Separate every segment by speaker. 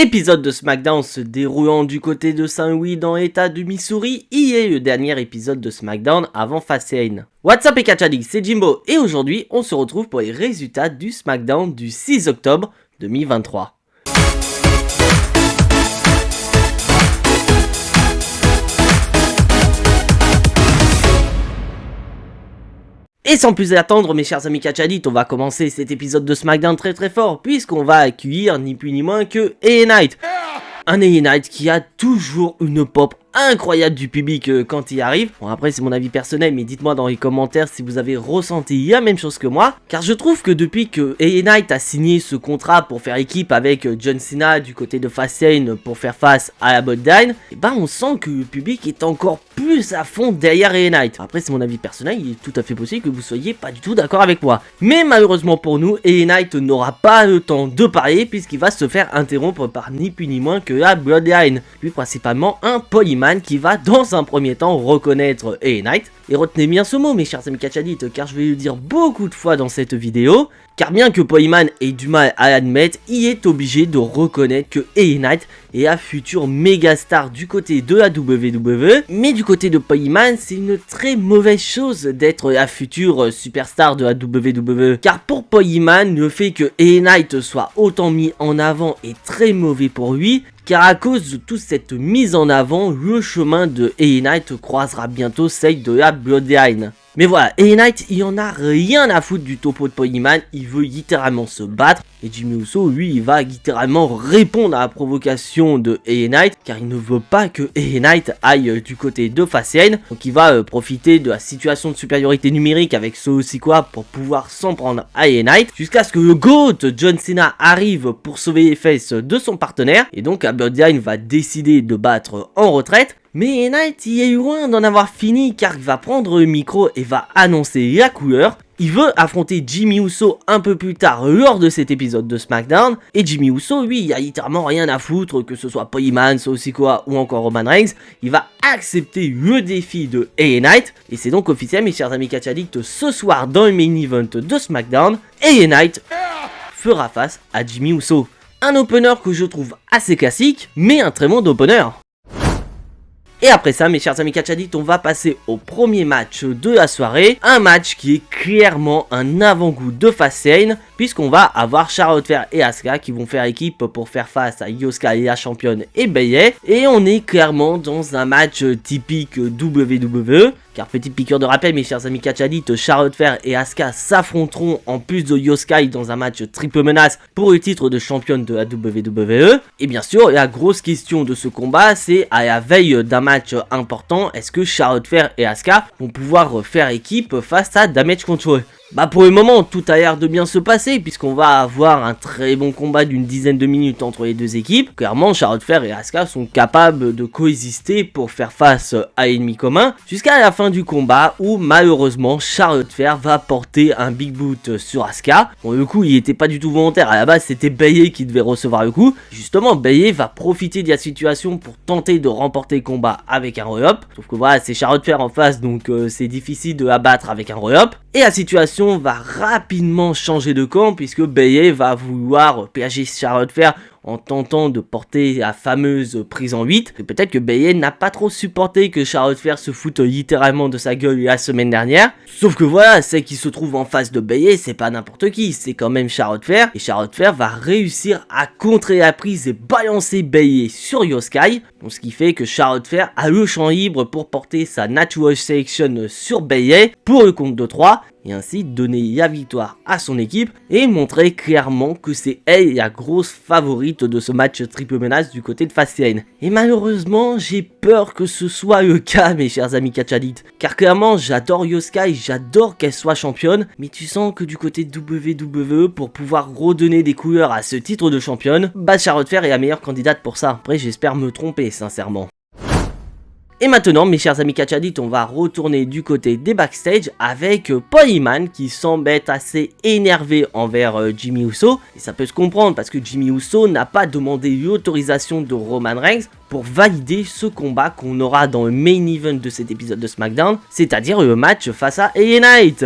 Speaker 1: Épisode de SmackDown se déroulant du côté de Saint-Louis dans l'état du Missouri, il est le dernier épisode de SmackDown avant Fastlane. What's up et Catchaddict, c'est Jimbo et aujourd'hui on se retrouve pour les résultats du SmackDown du 6 octobre 2023. Et sans plus attendre mes chers amis Catchaddict, on va commencer cet épisode de SmackDown très fort puisqu'on va accueillir ni plus ni moins que LA Knight. Un LA Knight qui a toujours une pop incroyable du public quand il arrive. Bon après c'est mon avis personnel mais dites-moi dans les commentaires si vous avez ressenti la même chose que moi. Car je trouve que depuis que LA Knight a signé ce contrat pour faire équipe avec John Cena du côté de Fastlane pour faire face à la Bloodline, et ben on sent que le public est encore plus à fond derrière LA Knight. Après c'est mon avis personnel, il est tout à fait possible que vous soyez pas du tout d'accord avec moi. Mais malheureusement pour nous, LA Knight n'aura pas le temps de parler puisqu'il va se faire interrompre par ni plus ni moins que la Bloodline. Puis principalement un polyman qui va dans un premier temps reconnaître LA Knight. Et retenez bien ce mot mes chers amis Catchaddict car je vais le dire beaucoup de fois dans cette vidéo. Car bien que Polyman ait du mal à l'admettre, il est obligé de reconnaître que LA Knight est un futur méga star du côté de la WWE. Mais du côté de Polyman, c'est une très mauvaise chose d'être la future superstar de la WWE. Car pour Polyman, le fait que LA Knight soit autant mis en avant est très mauvais pour lui. Car à cause de toute cette mise en avant, le chemin de LA Knight croisera bientôt celle de la Bloodline. Mais voilà, LA Knight, il en a rien à foutre du topo de Polyman, il veut littéralement se battre. Et Jimmy Uso, lui, il va littéralement répondre à la provocation de LA Knight, car il ne veut pas que LA Knight aille du côté de Fastlane. Donc il va profiter de la situation de supériorité numérique avec Solo Sikoa pour pouvoir s'en prendre à LA Knight, jusqu'à ce que le GOAT John Cena arrive pour sauver les fesses de son partenaire. Et donc la Bloodline va décider de battre en retraite. Mais LA Knight il est loin d'en avoir fini car il va prendre le micro et va annoncer la couleur. Il veut affronter Jimmy Uso un peu plus tard lors de cet épisode de SmackDown. Et Jimmy Uso, lui, il a littéralement rien à foutre, que ce soit Polyman, Solo Sikoa ou encore Roman Reigns. Il va accepter le défi de LA Knight. Et c'est donc officiel mes chers amis Catchaddict, ce soir dans le main event de SmackDown, LA Knight fera face à Jimmy Uso. Un opener que je trouve assez classique, mais un très bon opener. Et après ça mes chers amis Catchaddict, on va passer au premier match de la soirée. Un match qui est clairement un avant-goût de Fastlane, puisqu'on va avoir Charlotte Flair et Asuka qui vont faire équipe pour faire face à Io Sky, la championne, et Bayley. Et on est clairement dans un match typique WWE. Car petite piqûre de rappel mes chers amis Catchaddict, Charlotte Flair et Asuka s'affronteront en plus de Io Sky dans un match triple menace pour le titre de championne de la WWE. Et bien sûr la grosse question de ce combat, c'est à la veille d'un match important, est-ce que Charlotte Flair et Asuka vont pouvoir faire équipe face à Damage Control? Bah pour le moment tout a l'air de bien se passer puisqu'on va avoir un très bon combat d'une dizaine de minutes entre les deux équipes. Clairement Charlotte Flair et Asuka sont capables de coexister pour faire face à l'ennemi commun jusqu'à la fin du combat où malheureusement Charlotte Flair va porter un big boot sur Asuka. Bon le coup il était pas du tout volontaire, à la base c'était Bayley qui devait recevoir le coup. Justement Bayley va profiter de la situation pour tenter de remporter le combat avec un roll-up. Sauf que voilà c'est Charlotte Flair en face donc c'est difficile de la battre avec un roll-up. Et la situation va rapidement changer de camp puisque Bayley va vouloir piéger Charlotte Flair en tentant de porter la fameuse prise en 8. Et peut-être que Bayley n'a pas trop supporté que Charlotte Flair se foute littéralement de sa gueule la semaine dernière. Sauf que voilà, celle qui se trouve en face de Bayley, c'est pas n'importe qui, c'est quand même Charlotte Flair. Et Charlotte Flair va réussir à contrer la prise et balancer Bayley sur Io Sky. Donc ce qui fait que Charlotte Flair a le champ libre pour porter sa Natural Selection sur Bayley pour le compte de 3. Et ainsi donner la victoire à son équipe et montrer clairement que c'est elle la grosse favorite de ce match triple menace du côté de Fastlane. Et malheureusement j'ai peur que ce soit le cas mes chers amis Catchaddict, car clairement j'adore Io Sky, j'adore qu'elle soit championne, mais tu sens que du côté de WWE pour pouvoir redonner des couleurs à ce titre de championne, bah Charlotte Flair est la meilleure candidate pour ça. Après j'espère me tromper sincèrement. Et maintenant mes chers amis Catchaddict, on va retourner du côté des backstage avec Polyman qui semble être assez énervé envers Jimmy Uso. Et ça peut se comprendre parce que Jimmy Uso n'a pas demandé l'autorisation de Roman Reigns pour valider ce combat qu'on aura dans le main event de cet épisode de SmackDown, c'est-à-dire le match face à LA Knight.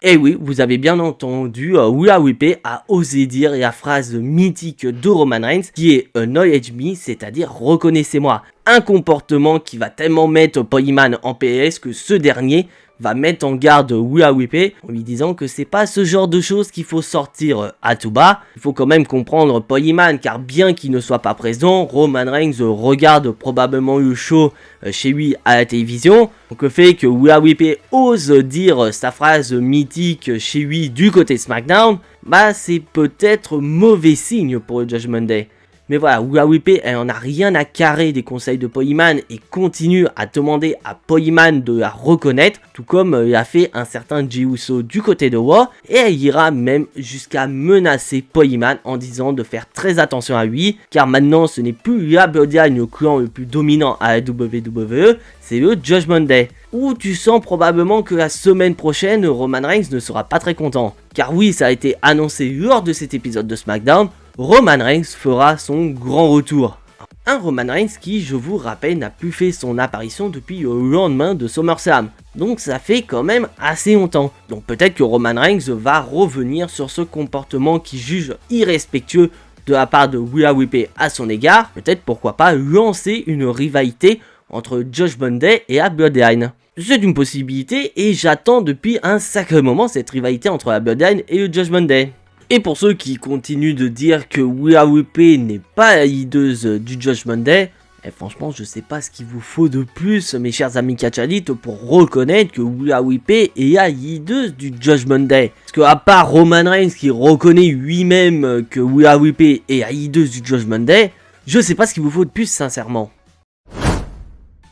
Speaker 1: Et oui, vous avez bien entendu, Rhea Ripley a osé dire la phrase mythique de Roman Reigns qui est Acknowledge me, c'est-à-dire reconnaissez-moi. Un comportement qui va tellement mettre Paul Heyman en PS que ce dernier va mettre en garde Rhea Ripley en lui disant que c'est pas ce genre de choses qu'il faut sortir à tout bas. Il faut quand même comprendre Paul Heyman, car bien qu'il ne soit pas présent, Roman Reigns regarde probablement le show chez lui à la télévision. Donc le fait que Rhea Ripley ose dire sa phrase mythique chez lui du côté SmackDown, bah c'est peut-être mauvais signe pour le Judgment Day. Mais voilà, Rhea Ripley, elle en a rien à carrer des conseils de Paul Heyman et continue à demander à Paul Heyman de la reconnaître, tout comme l'a fait un certain Jey Uso du côté de Raw, et elle ira même jusqu'à menacer Paul Heyman en disant de faire très attention à lui, car maintenant ce n'est plus la Bloodline, le clan le plus dominant à la WWE, c'est le Judgment Day. Où tu sens probablement que la semaine prochaine, Roman Reigns ne sera pas très content. Car oui, ça a été annoncé lors de cet épisode de SmackDown, Roman Reigns fera son grand retour. Un Roman Reigns qui, je vous rappelle, n'a plus fait son apparition depuis le lendemain de SummerSlam. Donc ça fait quand même assez longtemps. Donc peut-être que Roman Reigns va revenir sur ce comportement qu'il juge irrespectueux de la part de Rhea Ripley à son égard. Peut-être pourquoi pas lancer une rivalité entre Judgment Day et la Bloodline. C'est une possibilité et j'attends depuis un sacré moment cette rivalité entre la Bloodline et le Judgment Day. Et pour ceux qui continuent de dire que Rhea Ripley n'est pas la leaduse du Judgment Day, franchement je sais pas ce qu'il vous faut de plus mes chers amis catchalites pour reconnaître que Rhea Ripley est la leaduse du Judgment Day. Parce que à part Roman Reigns qui reconnaît lui-même que Rhea Ripley est la leaduse du Judgment Day, je sais pas ce qu'il vous faut de plus sincèrement.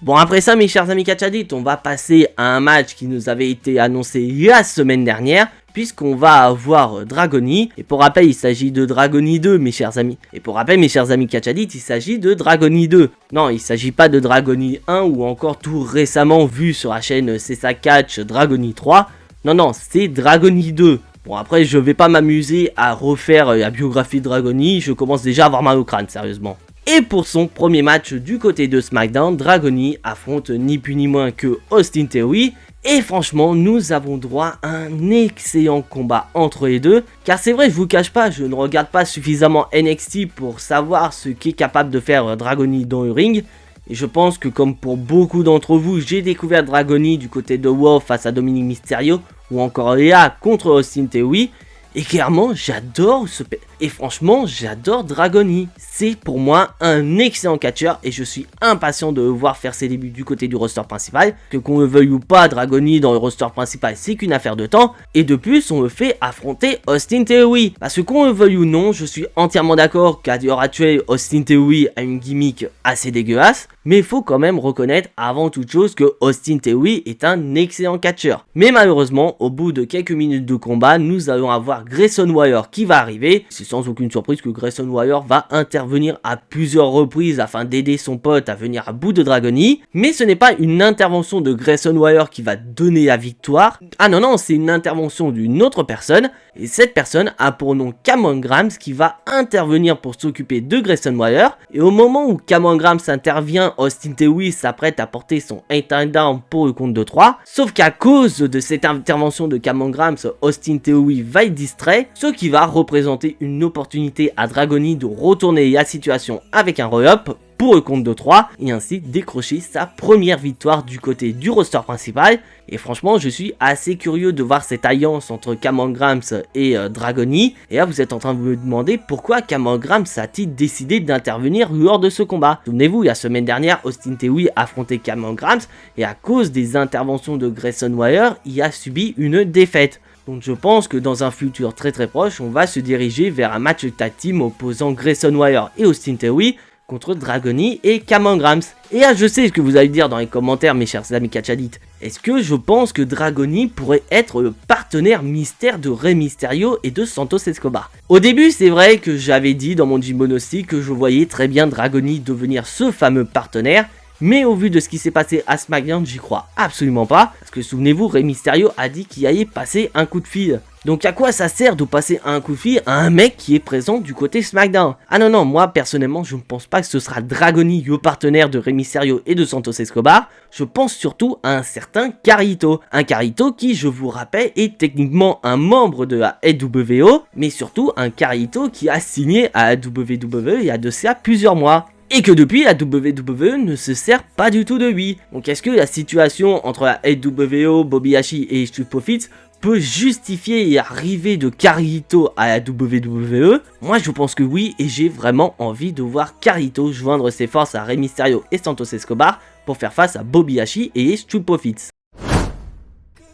Speaker 1: Bon, après ça, mes chers amis catchadites, on va passer à un match qui nous avait été annoncé la semaine dernière, puisqu'on va avoir Dragony. Et pour rappel, il s'agit de Dragony 2, mes chers amis. Et pour rappel, mes chers amis catchadites, il s'agit de Dragony 2. Non, il s'agit pas de Dragony 1 ou encore tout récemment vu sur la chaîne C'est ça catch Dragony 3. Non, non, c'est Dragony 2. Bon, après, je vais pas m'amuser à refaire la biographie de Dragony, je commence déjà à avoir mal au crâne, sérieusement. Et pour son premier match du côté de SmackDown, Dragony affronte ni plus ni moins que Austin Theory. Et franchement, nous avons droit à un excellent combat entre les deux. Car c'est vrai, je vous cache pas, je ne regarde pas suffisamment NXT pour savoir ce qu'est capable de faire Dragony dans le ring. Et je pense que comme pour beaucoup d'entre vous, j'ai découvert Dragony du côté de Raw face à Dominic Mysterio. Ou encore Léa contre Austin Theory. Et clairement, j'adore ce... Et franchement, j'adore Dragony. C'est pour moi un excellent catcheur et je suis impatient de le voir faire ses débuts du côté du roster principal. Que qu'on le veuille ou pas, Dragony dans le roster principal, c'est qu'une affaire de temps. Et de plus, on le fait affronter Austin Theory. Parce que qu'on le veuille ou non, je suis entièrement d'accord qu'à l'heure actuelle, Austin Theory a une gimmick assez dégueulasse. Mais il faut quand même reconnaître avant toute chose que Austin Theory est un excellent catcheur. Mais malheureusement, au bout de quelques minutes de combat, nous allons avoir Grayson Waller qui va arriver. C'est sans aucune surprise que Grayson Waller va intervenir à plusieurs reprises afin d'aider son pote à venir à bout de Dragony. Mais ce n'est pas une intervention de Grayson Waller qui va donner la victoire. Ah non, non, c'est une intervention d'une autre personne. Et cette personne a pour nom Cameron Grimes qui va intervenir pour s'occuper de Grayson Waller. Et au moment où Cameron Grimes intervient, Austin Theory s'apprête à porter son 8 down pour le compte de 3. Sauf qu'à cause de cette intervention de Cameron Grimes, Austin Theory va être distrait. Ce qui va représenter une opportunité à Dragony de retourner la situation avec un roll-up pour le compte de 3 et ainsi décrocher sa première victoire du côté du roster principal. Et franchement, je suis assez curieux de voir cette alliance entre Cameron Grimes et Dragony. Et là, vous êtes en train de vous demander pourquoi Cameron Grimes a-t-il décidé d'intervenir lors de ce combat. Souvenez-vous, la semaine dernière, Austin Theory a affronté Cameron Grimes et à cause des interventions de Grayson Waller, il a subi une défaite. Donc je pense que dans un futur très proche, on va se diriger vers un match tag team opposant Grayson Waller et Austin Theory contre Dragony et Cameron Grimes. Et là, je sais ce que vous allez dire dans les commentaires, mes chers amis catchadites. Est-ce que je pense que Dragony pourrait être le partenaire mystère de Rey Mysterio et de Santos Escobar? Au début, c'est vrai que j'avais dit dans mon Jimbonossi que je voyais très bien Dragony devenir ce fameux partenaire. Mais au vu de ce qui s'est passé à SmackDown, j'y crois absolument pas. Parce que souvenez-vous, Rey Mysterio a dit qu'il allait passer un coup de fil. Donc à quoi ça sert de passer un coup de fil à un mec qui est présent du côté SmackDown? Ah non, moi personnellement je ne pense pas que ce sera Dragoni, le partenaire de Rey Mysterio et de Santos Escobar. Je pense surtout à un certain Carlito. Un Carlito qui, je vous rappelle, est techniquement un membre de la AWO, mais surtout un Carlito qui a signé à la WWE il y a de ça plusieurs mois. Et que depuis, la WWE ne se sert pas du tout de lui. Donc est-ce que la situation entre la AWO, Bobby Lashley et Street Profits peut justifier l'arrivée de Carlito à la WWE? Moi je pense que oui, et j'ai vraiment envie de voir Carlito joindre ses forces à Rey Mysterio et Santos Escobar pour faire face à Bobby Lashley et Street Profits.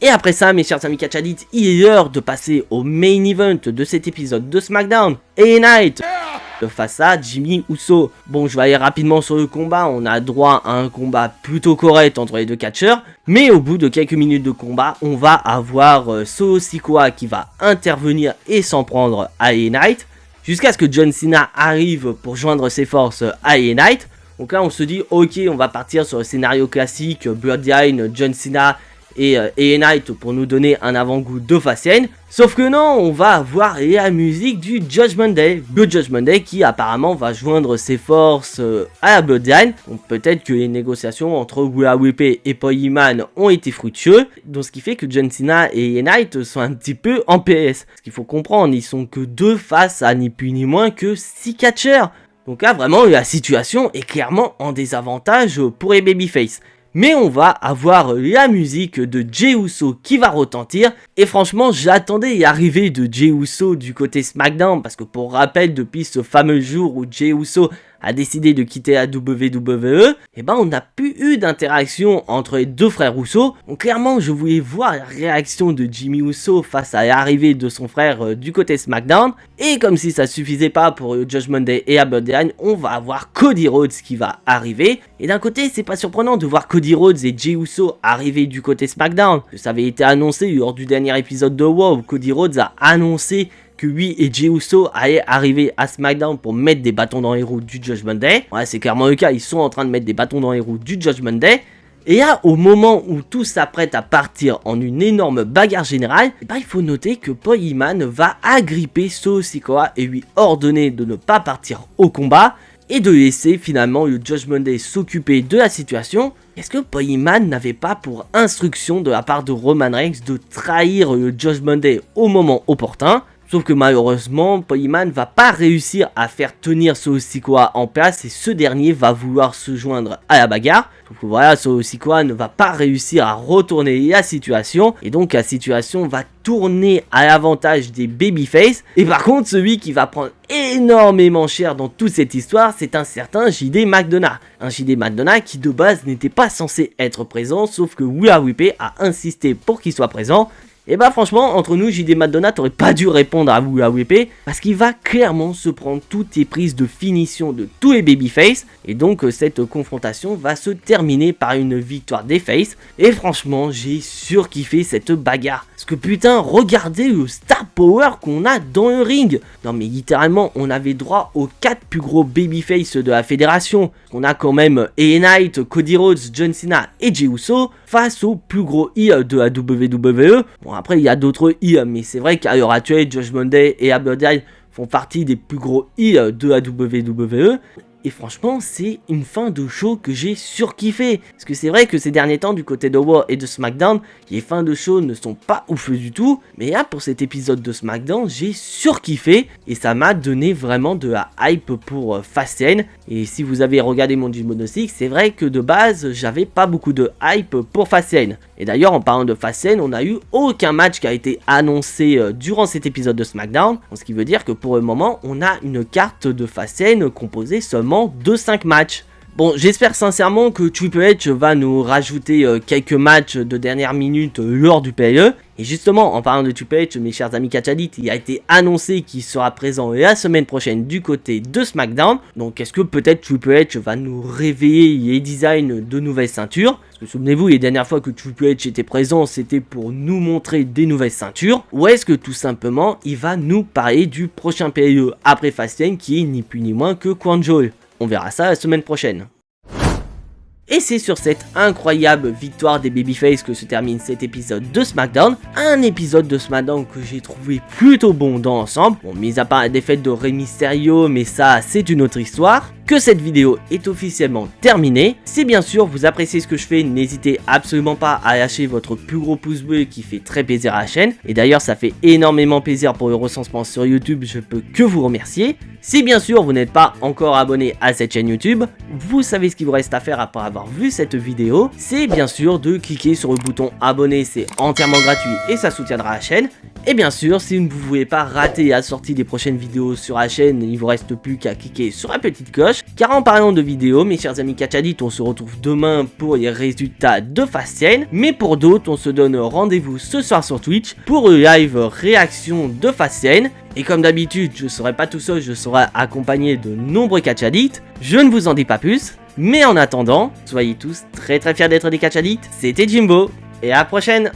Speaker 1: Et après ça, mes chers amis catch addicts, il est l'heure de passer au main event de cet épisode de SmackDown, LA Knight face à Jimmy Uso. Bon, je vais aller rapidement sur le combat, on a droit à un combat plutôt correct entre les deux catcheurs, mais au bout de quelques minutes de combat, on va avoir Solo Sikoa qui va intervenir et s'en prendre à LA Knight, jusqu'à ce que John Cena arrive pour joindre ses forces à LA Knight. Donc là, on se dit, ok, on va partir sur le scénario classique, Bloodline, John Cena et LA Knight pour nous donner un avant-goût de Fastlane. Sauf que non, on va avoir la musique du Judgment Day. Le Judgment Day qui apparemment va joindre ses forces à la Bloodline. Donc peut-être que les négociations entre Willa Whippy et Paul Heyman ont été fructueuses. Donc ce qui fait que John Cena et LA Knight sont un petit peu en PS. Ce qu'il faut comprendre, ils sont que deux face à ni plus ni moins que 6 catcheurs. Donc là vraiment la situation est clairement en désavantage pour les babyface. Mais on va avoir la musique de Jey Uso qui va retentir. Et franchement, j'attendais l'arrivée de Jey Uso du côté SmackDown. Parce que pour rappel, depuis ce fameux jour où Jey Uso a décidé de quitter la WWE, et ben on n'a plus eu d'interaction entre les deux frères Uso. Donc clairement, je voulais voir la réaction de Jimmy Uso face à l'arrivée de son frère du côté SmackDown. Et comme si ça suffisait pas pour le Judgment Day et la Bloodline, on va avoir Cody Rhodes qui va arriver. Et d'un côté, c'est pas surprenant de voir Cody Rhodes et Jey Uso arriver du côté SmackDown. Ça avait été annoncé lors du dernier épisode de WoW, où Cody Rhodes a annoncé que lui et Jey Uso allaient arriver à SmackDown pour mettre des bâtons dans les roues du Judgment Day. Ouais, c'est clairement le cas, ils sont en train de mettre des bâtons dans les roues du Judgment Day. Et là, au moment où tout s'apprête à partir en une énorme bagarre générale, il faut noter que Paul Heyman va agripper Solo Sikoa et lui ordonner de ne pas partir au combat et de laisser finalement le Judgment Day s'occuper de la situation. Est-ce que Paul Heyman n'avait pas pour instruction de la part de Roman Reigns de trahir le Judgment Day au moment opportun? Sauf que malheureusement, Paul Heyman va pas réussir à faire tenir Solo Sikoa en place et ce dernier va vouloir se joindre à la bagarre. Sauf que voilà, Solo Sikoa ne va pas réussir à retourner la situation et donc la situation va tourner à l'avantage des babyface. Et par contre, celui qui va prendre énormément cher dans toute cette histoire, c'est un certain JD McDonagh. Un JD McDonagh qui de base n'était pas censé être présent, sauf que Willa Whippy a insisté pour qu'il soit présent. Et bah franchement, entre nous, JD McDonagh t'aurais pas dû répondre à Willa Whippy parce qu'il va clairement se prendre toutes les prises de finition de tous les babyface. Et donc cette confrontation va se terminer par une victoire des face. Et franchement, j'ai surkiffé cette bagarre. Parce que putain, regardez le star power qu'on a dans le ring. Non mais littéralement, on avait droit aux 4 plus gros babyface de la fédération. On a quand même LA Knight, Cody Rhodes, John Cena et Jey Uso face aux plus gros heel de la WWE. Bon après il y a d'autres heel, mais c'est vrai qu'à l'heure actuelle, Judgment Day et Bloodline font partie des plus gros heel de la WWE. Et franchement, c'est une fin de show que j'ai surkiffé. Parce que c'est vrai que ces derniers temps, du côté de Raw et de SmackDown, les fins de show ne sont pas ouf du tout. Mais là, pour cet épisode de SmackDown, j'ai surkiffé. Et ça m'a donné vraiment de la hype pour Fastlane. Et si vous avez regardé mon Gymnostic, c'est vrai que de base, j'avais pas beaucoup de hype pour Fastlane. Et d'ailleurs, en parlant de Fastlane, on n'a eu aucun match qui a été annoncé durant cet épisode de SmackDown. Ce qui veut dire que pour le moment, on a une carte de Fastlane composée seulement de 5 matchs. Bon, j'espère sincèrement que Triple H va nous rajouter quelques matchs de dernière minute lors du PLE. Et justement, en parlant de Triple H, mes chers amis catch addicts, il a été annoncé qu'il sera présent la semaine prochaine du côté de SmackDown. Donc est-ce que peut-être Triple H va nous réveiller les designs de nouvelles ceintures? Parce que souvenez-vous, les dernières fois que Triple H était présent, c'était pour nous montrer des nouvelles ceintures. Ou est-ce que tout simplement, il va nous parler du prochain PLE après Fastlane qui est ni plus ni moins que Crown Jewel? On verra ça la semaine prochaine. Et c'est sur cette incroyable victoire des Babyface que se termine cet épisode de SmackDown. Un épisode de SmackDown que j'ai trouvé plutôt bon dans l'ensemble. Bon, mis à part la défaite de Rey Mysterio, mais ça c'est une autre histoire. Que cette vidéo est officiellement terminée. Si bien sûr vous appréciez ce que je fais, n'hésitez absolument pas à lâcher votre plus gros pouce bleu qui fait très plaisir à la chaîne. Et d'ailleurs ça fait énormément plaisir pour le recensement sur YouTube, je peux que vous remercier. Si bien sûr vous n'êtes pas encore abonné à cette chaîne YouTube, vous savez ce qu'il vous reste à faire après avoir vu cette vidéo. C'est bien sûr de cliquer sur le bouton abonner, c'est entièrement gratuit et ça soutiendra la chaîne. Et bien sûr, si vous ne voulez pas rater la sortie des prochaines vidéos sur la chaîne, il vous reste plus qu'à cliquer sur la petite cloche. Car en parlant de vidéos, mes chers amis Catch Addict, on se retrouve demain pour les résultats de Fastlane. Mais pour d'autres, on se donne rendez-vous ce soir sur Twitch pour le live réaction de Fastlane. Et comme d'habitude, je ne serai pas tout seul, je serai accompagné de nombreux Catch Addicts. Je ne vous en dis pas plus. Mais en attendant, soyez tous très fiers d'être des Catch Addicts. C'était Jimbo, et à la prochaine!